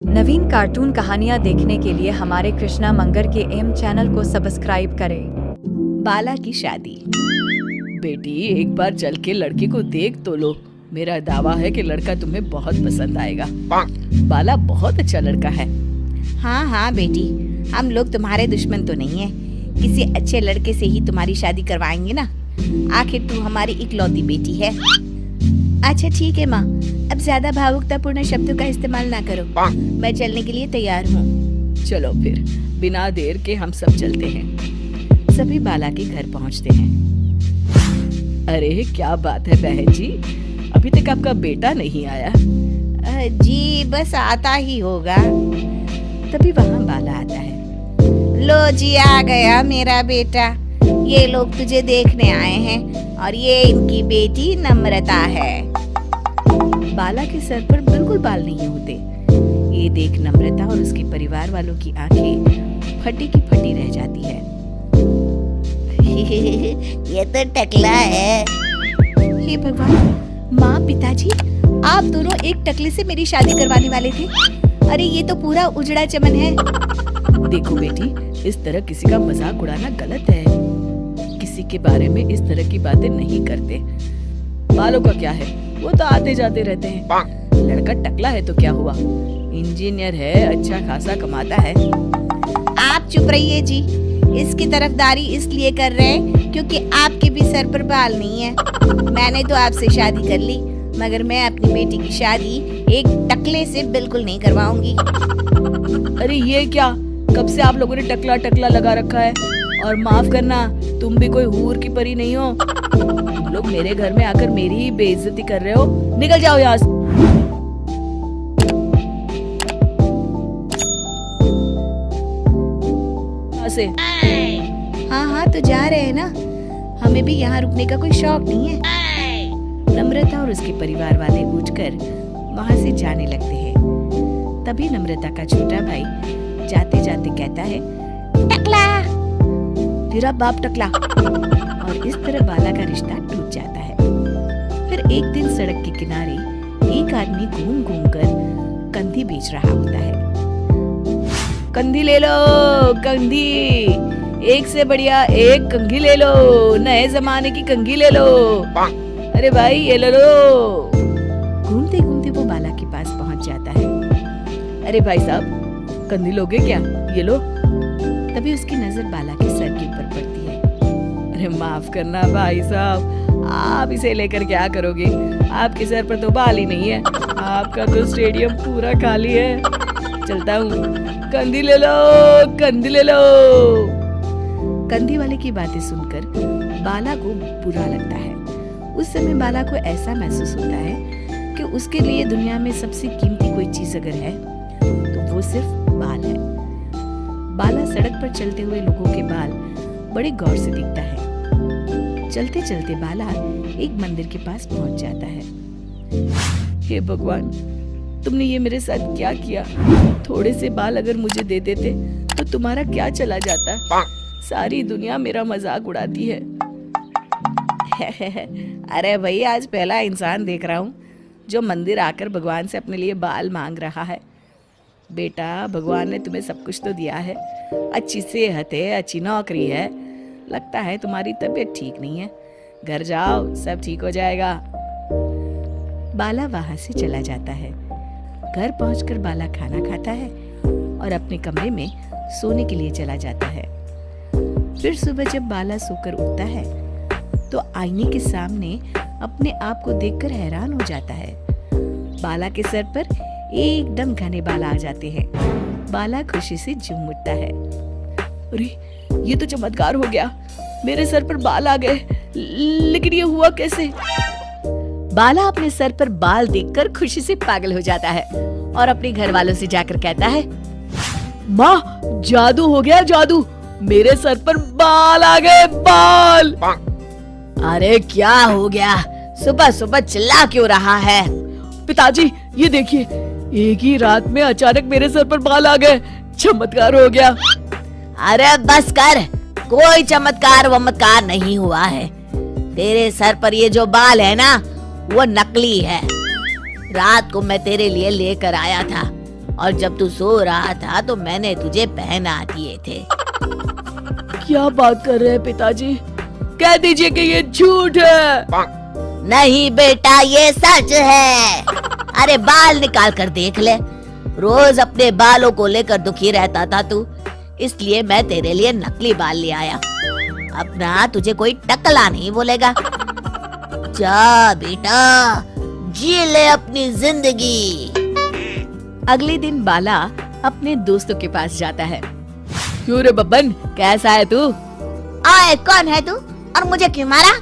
नवीन cartoon कहानियाँ देखने के लिए हमारे कृष्णा मंगर के एम चैनल को सब्सक्राइब करें। बाला की शादी। बेटी एक बार चल के लड़के को देख तो लो। मेरा दावा है कि लड़का तुम्हें बहुत पसंद आएगा। बाला बहुत अच्छा लड़का है। हाँ हाँ बेटी, हम लोग तुम्हारे दुश्मन तो नहीं है। किसी अच्छे लड़के से ही तुम्हारी शादी करवाएंगे ना। आखिर तू हमारी इकलौती बेटी है। अच्छा ठीक है माँ, अब ज्यादा भावुकतापूर्ण शब्दों का इस्तेमाल ना करो। मैं चलने के लिए तैयार हूँ। चलो फिर बिना देर के हम सब चलते हैं। सभी बाला के घर पहुँचते हैं। अरे क्या बात है बहन जी, अभी तक आपका बेटा नहीं आया? जी बस आता ही होगा। तभी वहाँ बाला आता है। लो जी आ गया मेरा बेटा। ये लोग तुझे देखने आए हैं और ये इनकी बेटी नम्रता है। बाला के सर पर बिल्कुल बाल नहीं होते। ये देख नम्रता और उसके परिवार वालों की आंखें फटी की फटी रह जाती है। ये तो टकला है। हे भगवान, माँ पिताजी आप दोनों एक टकले से मेरी शादी करवाने वाले थे। अरे ये तो पूरा उजड़ा चमन है। देखो बेटी, इस तरह किसी का मजाक उड़ाना गलत है। किसी के बारे में इस तरह की बातें नहीं करते। बालों का क्या है, वो तो आते जाते रहते हैं। लड़का टकला है तो क्या हुआ, इंजीनियर है, अच्छा खासा कमाता है। आप चुप रहिए जी। इसकी तरफदारी इसलिए कर रहे हैं क्योंकि आपके भी सर पर बाल नहीं है। मैंने तो आपसे शादी कर ली, मगर मैं अपनी बेटी की शादी एक टकले से बिल्कुल नहीं करवाऊंगी। अरे ये क्या, कब से आप लोगों ने टकला टकला लगा रखा है? और माफ करना, तुम भी कोई हूर की परी नहीं हो। तुम लोग मेरे घर में आकर मेरी ही बेइज्जती कर रहे हो। निकल जाओ यहाँ से। हाँ हाँ तो जा रहे हैं ना, हमें भी यहाँ रुकने का कोई शौक नहीं है। नम्रता और उसके परिवार वाले उठकर वहाँ से जाने लगते हैं। तभी नम्रता का छोटा भाई जाते जाते कहता है, टकला तेरा बाप टकला। और इस तरह बाला का रिश्ता टूट जाता है। फिर एक दिन सड़क के किनारे एक आदमी घूम घूम कर कंधी बेच रहा होता है। कंधी ले लो कंधी, एक से बढ़िया एक कंघी ले लो, नए जमाने की कंघी ले लो। अरे भाई ये ले लो। घूमते घूमते वो बाला के पास पहुंच जाता है। अरे भाई साहब, कंधी लोगे क्या? ये लो। तभी उसकी नजर बाला के सर के ऊपर पड़ती है। अरे माफ करना भाई साहब, आप इसे लेकर क्या करोगे? आपके सर पर तो बाल ही नहीं है। आपका तो स्टेडियम पूरा खाली है। चलता हूँ, कंधी ले लो कंधी ले लो। कंधी वाले की बातें सुनकर बाला को बुरा लगता है। उस समय बाला को ऐसा महसूस होता है कि उसके लिए दुनिया में सबसे कीमती कोई चीज अगर है तो वो सिर्फ बाल है। बाला सड़क पर चलते हुए लोगों के बाल बड़े गौर से देखता है। चलते चलते बाला एक मंदिर के पास पहुंच जाता है। हे भगवान, तुमने ये मेरे साथ क्या किया? थोड़े से बाल अगर मुझे दे देते तो तुम्हारा क्या चला जाता? सारी दुनिया मेरा मजाक उड़ाती है। अरे भाई, आज पहला इंसान देख रहा हूँ जो मंदिर आकर भगवान से अपने लिए बाल मांग रहा है। बेटा, भगवान ने तुम्हें सब कुछ तो दिया है। अच्छी सेहत है, अच्छी नौकरी है। लगता है तुम्हारी तबीयत ठीक नहीं है। घर जाओ, सब ठीक हो जाएगा। बाला वहां से चला जाता है। घर पहुंचकर बाला खाना खाता है और अपने कमरे में सोने के लिए चला जाता है। फिर सुबह जब बाला सोकर उठता है तो आईने के सामने अपने आप को देखकर हैरान हो जाता है। बाला के सर पर एकदम घने बाल आ जाते हैं। बाला खुशी से झूम उठता है। अरे ये तो चमत्कार हो गया, मेरे सर पर बाल आ गए। लेकिन ये हुआ कैसे? बाला अपने सर पर बाल देखकर खुशी से पागल हो जाता है और अपने घर वालों से जाकर कहता है, माँ जादू हो गया, जादू, मेरे सर पर बाल आ गए, बाल। अरे क्या हो गया, सुबह सुबह चिल्ला क्यों रहा है? पिताजी ये देखिए, एक ही रात में अचानक मेरे सर पर बाल आ गए। चमत्कार हो गया। अरे बस कर, कोई चमत्कार वमत्कार नहीं हुआ है। तेरे सर पर ये जो बाल है ना, वो नकली है। रात को मैं तेरे लिए लेकर आया था। और जब तू सो रहा था तो मैंने तुझे पहना दिए थे। क्या बात कर रहे हैं पिताजी? कह दीजिए कि ये झूठ है। नहीं बेटा, ये सच है। अरे बाल निकाल कर देख ले। रोज अपने बालों को लेकर दुखी रहता था तू, इसलिए मैं तेरे लिए नकली बाल ले आया। अब ना तुझे कोई टकला नहीं बोलेगा। जा बेटा, जी ले अपनी जिंदगी। अगले दिन बाला अपने दोस्तों के पास जाता है। क्यों रे बब्बन, कैसा है तू? आए, कौन है तू और मुझे क्यों मारा?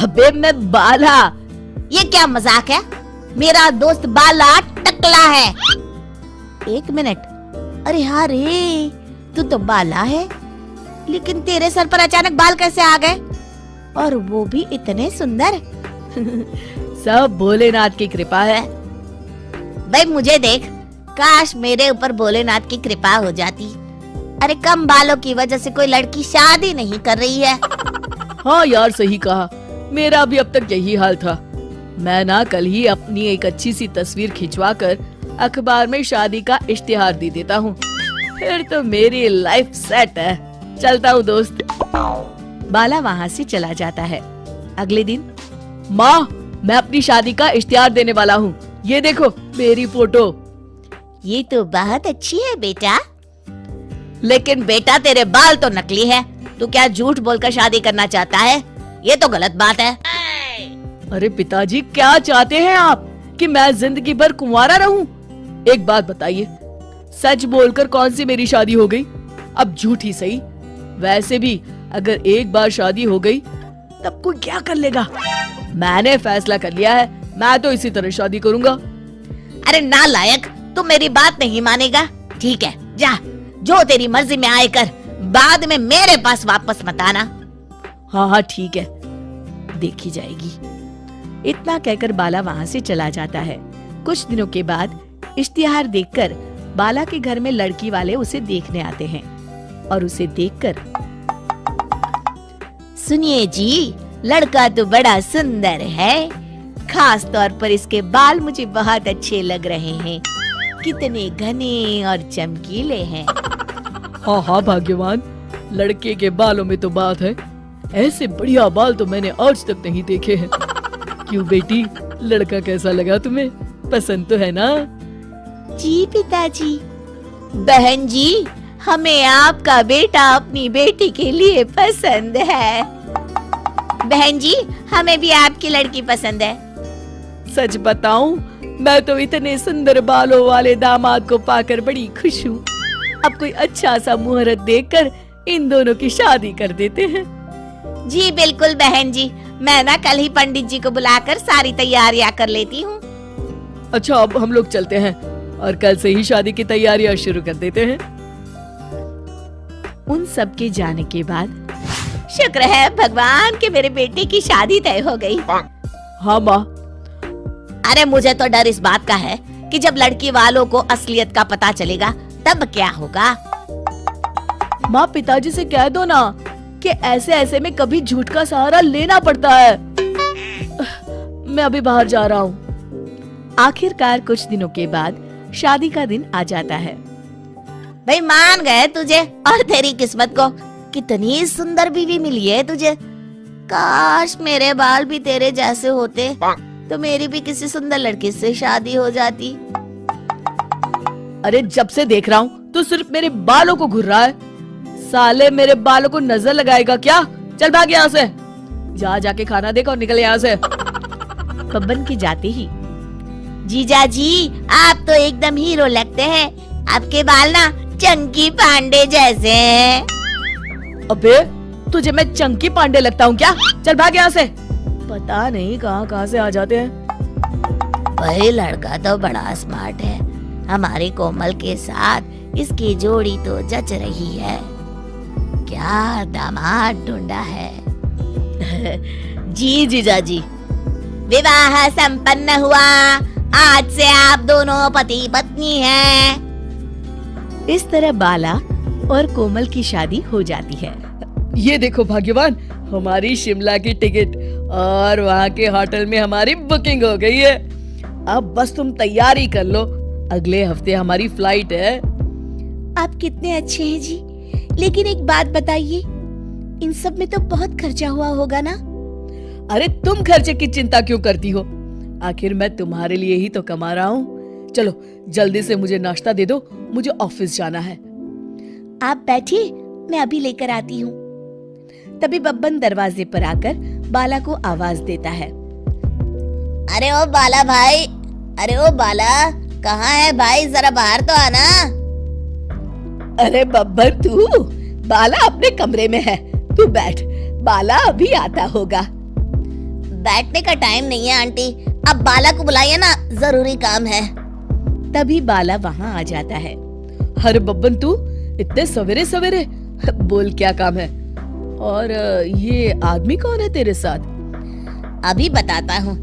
अबे मैं बाला। ये क्या मजाक है? मेरा दोस्त बाला टकला है। एक मिनट, अरे हाँ रे, तू तो बाला है, लेकिन तेरे सर पर अचानक बाल कैसे आ गए? और वो भी इतने सुंदर। सब भोलेनाथ की कृपा है। भाई मुझे देख, काश मेरे ऊपर भोलेनाथ की कृपा हो जाती। अरे कम बालों की वजह से कोई लड़की शादी नहीं कर रही है। हाँ यार, सही कहा। मेरा भी अब तक यही हाल था। मैं ना कल ही अपनी एक अच्छी सी तस्वीर खिंचवाकर अखबार में शादी का इश्तिहार दे देता हूँ, फिर तो मेरी लाइफ सेट है। चलता हूँ दोस्त। बाला वहाँ से चला जाता है। अगले दिन, माँ, मैं अपनी शादी का इश्तिहार देने वाला हूँ। ये देखो मेरी फोटो। ये तो बहुत अच्छी है बेटा। लेकिन बेटा, तेरे बाल तो नकली है। तू क्या झूठ बोलकर शादी करना चाहता है? ये तो गलत बात है। अरे पिताजी, क्या चाहते हैं आप कि मैं जिंदगी भर कुंवारा रहूं? एक बात बताइए, सच बोलकर कौन सी मेरी शादी हो गई? अब झूठ ही सही। वैसे भी अगर एक बार शादी हो गई तब कोई क्या कर लेगा? मैंने फैसला कर लिया है, मैं तो इसी तरह शादी करूंगा। अरे नालायक, तू मेरी बात नहीं मानेगा। ठीक है, जा, जो तेरी मर्जी में आए कर। बाद में मेरे पास वापस मत आना। हाँ हाँ ठीक है, देखी जाएगी। इतना कहकर बाला वहाँ से चला जाता है। कुछ दिनों के बाद इश्तिहार देखकर बाला के घर में लड़की वाले उसे देखने आते हैं और उसे देखकर, सुनिए जी, लड़का तो बड़ा सुंदर है। खास तौर पर इसके बाल मुझे बहुत अच्छे लग रहे हैं। कितने घने और चमकीले हैं। हाँ हाँ भाग्यवान, लड़के के बालों में तो बात है। ऐसे बढ़िया बाल तो मैंने आज तक नहीं देखे हैं। क्यों बेटी, लड़का कैसा लगा तुम्हें? पसंद तो है ना? जी पिताजी। बहन जी, हमें आपका बेटा अपनी बेटी के लिए पसंद है। बहन जी, हमें भी आपकी लड़की पसंद है। सच बताऊं, मैं तो इतने सुंदर बालों वाले दामाद को पाकर बड़ी खुश हूँ। अब कोई अच्छा सा मुहूर्त देखकर इन दोनों की शादी कर देते हैं। जी बिल्कुल बहन जी, मैं ना कल ही पंडित जी को बुलाकर सारी तैयारियां कर लेती हूँ। अच्छा, अब हम लोग चलते हैं और कल से ही शादी की तैयारियां शुरू कर देते हैं। उन सब के जाने के बाद शुक्र है भगवान कि मेरे बेटे की शादी तय हो गई। हाँ माँ। अरे मुझे तो डर इस बात का है कि जब लड़की वालों को असलियत का पता चलेगा तब क्या होगा। माँ, पिताजी से कह दो ना कि ऐसे ऐसे में कभी झूठ का सहारा लेना पड़ता है। मैं अभी बाहर जा रहा हूँ। आखिरकार कुछ दिनों के बाद शादी का दिन आ जाता है। भाई मान गए तुझे और तेरी किस्मत को। कितनी सुंदर बीवी मिली है तुझे। काश मेरे बाल भी तेरे जैसे होते तो मेरी भी किसी सुंदर लड़की से शादी हो जाती। अरे जब से देख रहा हूँ तू सिर्फ मेरे बालों को घूर रहा है। साले मेरे बालों को नजर लगाएगा क्या? चल भाग यहाँ से। जाके खाना देख और निकल यहाँ से। बब्बन के जाते ही, जीजा जी, आप तो एकदम हीरो लगते हैं। आपके बाल ना चंकी पांडे जैसे हैं। अबे तुझे मैं चंकी पांडे लगता हूँ क्या? चल भाग यहाँ से। पता नहीं कहाँ से आ जाते हैं। वही लड़का तो बड़ा स्मार्ट है। हमारे कोमल के साथ इसकी जोड़ी तो जच रही है। क्या दामाद ढूंढा है। जी जीजा जी, विवाह संपन्न हुआ। आज से आप दोनों पति पत्नी हैं। इस तरह बाला और कोमल की शादी हो जाती है। ये देखो भाग्यवान, हमारी शिमला की टिकट और वहाँ के होटल में हमारी बुकिंग हो गई है। अब बस तुम तैयारी कर लो, अगले हफ्ते हमारी फ्लाइट है। आप कितने अच्छे हैं जी, लेकिन एक बात बताइए, इन सब में तो बहुत खर्चा हुआ होगा ना? अरे तुम खर्चे की चिंता क्यों करती हो? आखिर मैं तुम्हारे लिए ही तो कमा रहा हूँ। चलो जल्दी से मुझे नाश्ता दे दो, मुझे ऑफिस जाना है। आप बैठिए, मैं अभी लेकर आती हूँ। तभी बब्बन दरवाजे पर आकर बाला को आवाज देता है। अरे ओ बाला भाई, अरे ओ बाला, कहाँ है भाई? जरा बाहर तो आना। अरे बब्बर तू, बाला अपने कमरे में है, तू बैठ, बाला अभी आता होगा। बैठने का टाइम नहीं है आंटी, अब बाला को बुलाइए ना, जरूरी काम है। तभी बाला वहाँ आ जाता है। अरे बब्बन तू इतने सवेरे सवेरे, बोल क्या काम है? और ये आदमी कौन है तेरे साथ? अभी बताता हूँ।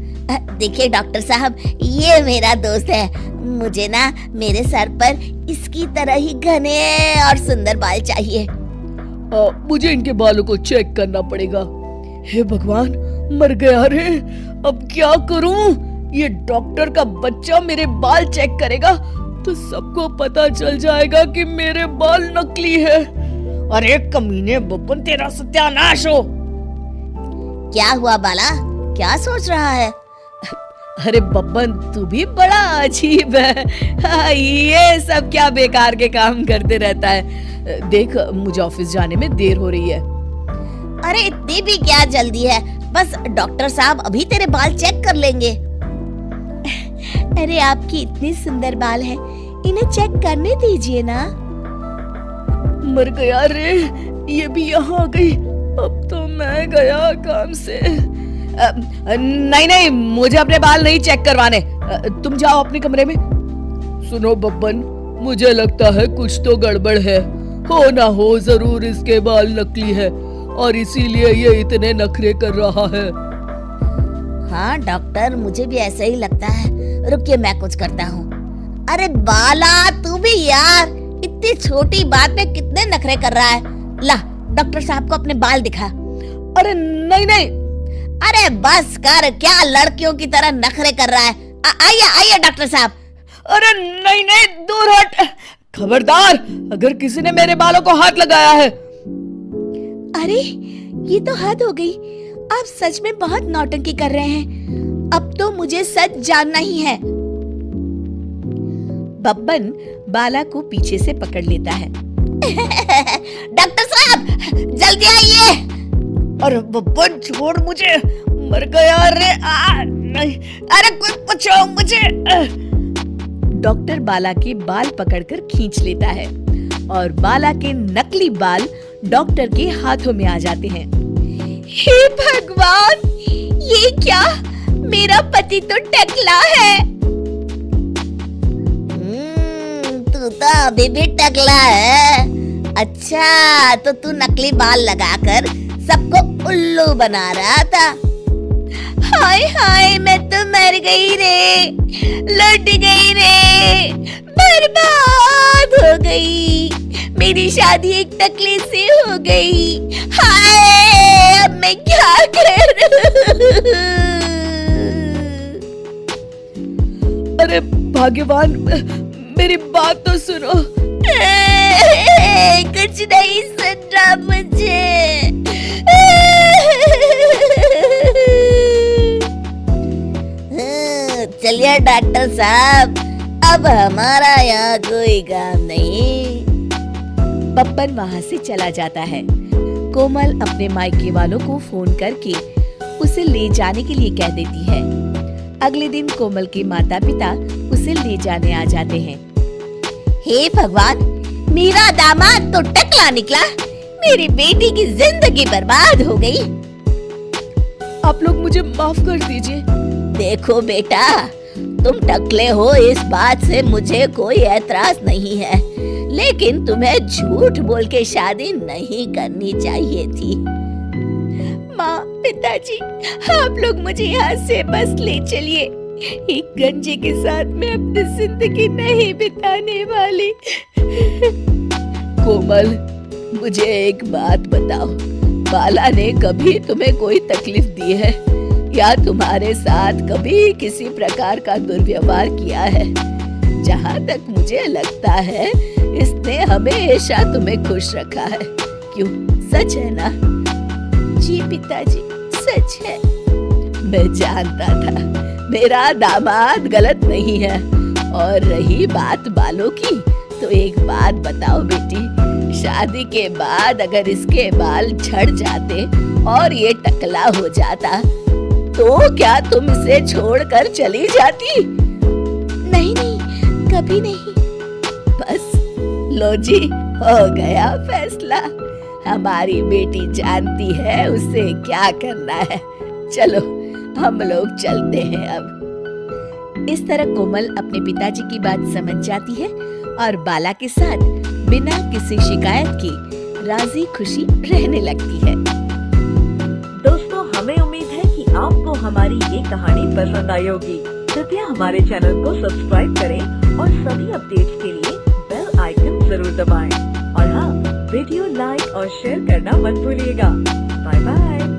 देखिए डॉक्टर साहब, ये मेरा दोस्त है। मुझे ना मेरे सर पर इसकी तरह ही घने और सुंदर बाल चाहिए। मुझे इनके बालों को चेक करना पड़ेगा। हे भगवान, मर गया रे, अब क्या करूं? ये डॉक्टर का बच्चा मेरे बाल चेक करेगा तो सबको पता चल जाएगा कि मेरे बाल नकली है। अरे कमीने बब्बन, तेरा सत्यानाश हो। क्या हुआ बाला, क्या सोच रहा है? अरे बब्बन, तू भी बड़ा अजीब है। ये सब क्या बेकार के काम करते रहता है। देख, मुझे ऑफिस जाने में देर हो रही है। अरे इतनी भी क्या जल्दी है, बस डॉक्टर साहब अभी तेरे बाल चेक कर लेंगे। अरे आपकी इतने सुंदर बाल हैं, इन्हें चेक करने दीजिए ना। मर गया रे, ये भी यहाँ आ गई। अब तो मैं गया काम से। नहीं नहीं, मुझे अपने बाल नहीं चेक करवाने, तुम जाओ अपने कमरे में। सुनो बब्बन, मुझे लगता है कुछ तो गड़बड़ है। हो ना हो जरूर इसके बाल नकली है और इसीलिए ये इतने नखरे कर रहा है। हाँ डॉक्टर, मुझे भी ऐसा ही लगता है। रुकिए, मैं कुछ करता हूँ। अरे बाला, तू भी यार इतनी छोटी बात पे कितने नखरे कर रहा है। ला, डॉक्टर साहब को अपने बाल दिखा। अरे नहीं नहीं। अरे बस कर, क्या लड़कियों की तरह नखरे कर रहा है? आइए आइए डॉक्टर साहब। अरे नहीं नहीं, दूर हट। खबरदार, अगर किसी ने मेरे बालों को हाथ लगाया है। अरे ये तो हद हो गई, आप सच में बहुत नौटंकी कर रहे हैं। अब तो मुझे सच जानना ही है। बब्बन बाला को पीछे से पकड़ लेता है। डॉक्टर साहब जल्दी आइए। अरे बब्बन छोड़ मुझे, मर गया रे। नहीं, अरे कोई बचाओ मुझे। डॉक्टर बाला के बाल पकड़कर खींच लेता है और बाला के नकली बाल डॉक्टर के हाथों में आ जाते हैं। हे भगवान, ये क्या? मेरा पति तो टकला है। तू तो अभी भी टकला है। अच्छा, तो तू नकली बाल लगाकर सबको उल्लू बना रहा था। हाय हाय, मैं तो मर गई रे, लुट गई रे, बर्बाद हो गई। मेरी शादी एक टकले से हो गई। हाय, अब मैं क्या करूं? अरे भाग्यवान, मेरी बात तो सुनो। कुछ नहीं सुन रहा मुझे। चलिए डॉक्टर साहब, अब हमारा यहाँ कोई काम नहीं। बब्बन वहाँ से चला जाता है। कोमल अपने मायके वालों को फोन करके उसे ले जाने के लिए कह देती है। अगले दिन कोमल के माता पिता उसे ले जाने आ जाते हैं। हे भगवान, मेरा दामाद तो टकला निकला, मेरी बेटी की जिंदगी बर्बाद हो गई। आप लोग मुझे माफ कर दीजिए। देखो बेटा, तुम टकले हो इस बात से मुझे कोई एतराज नहीं है, लेकिन तुम्हें झूठ बोल के शादी नहीं करनी चाहिए थी। माँ, पिताजी, आप लोग मुझे यहाँ से बस ले चलिए। एक गंजे के साथ मैं अपनी जिंदगी नहीं बिताने वाली। कोमल, मुझे एक बात बताओ, बाला ने कभी तुम्हें कोई तकलीफ दी है या तुम्हारे साथ कभी किसी प्रकार का दुर्व्यवहार किया है? जहाँ तक मुझे लगता है इसने हमेशा तुम्हें खुश रखा है। क्यों, सच है ना? जी पिताजी, सच है। मैं जानता था मेरा दामाद गलत नहीं है। और रही बात बालों की, तो एक बात बताओ बेटी, शादी के बाद अगर इसके बाल झड़ जाते और ये टकला हो जाता तो क्या तुम इसे छोड़कर चली जाती? नहीं नहीं, कभी नहीं। बस लो जी, हो गया फैसला। हमारी बेटी जानती है उसे क्या करना है। चलो हम लोग चलते हैं अब। इस तरह कोमल अपने पिताजी की बात समझ जाती है और बाला के साथ बिना किसी शिकायत के राजी खुशी रहने लगती है। दोस्तों, हमें उम्मीद है कि आपको हमारी ये कहानी पसंद आई होगी। कृपया हमारे चैनल को सब्सक्राइब करें और सभी अपडेट्स के लिए बेल आइकन जरूर दबाएं। और हाँ, वीडियो लाइक और शेयर करना मत भूलिएगा। Bye bye.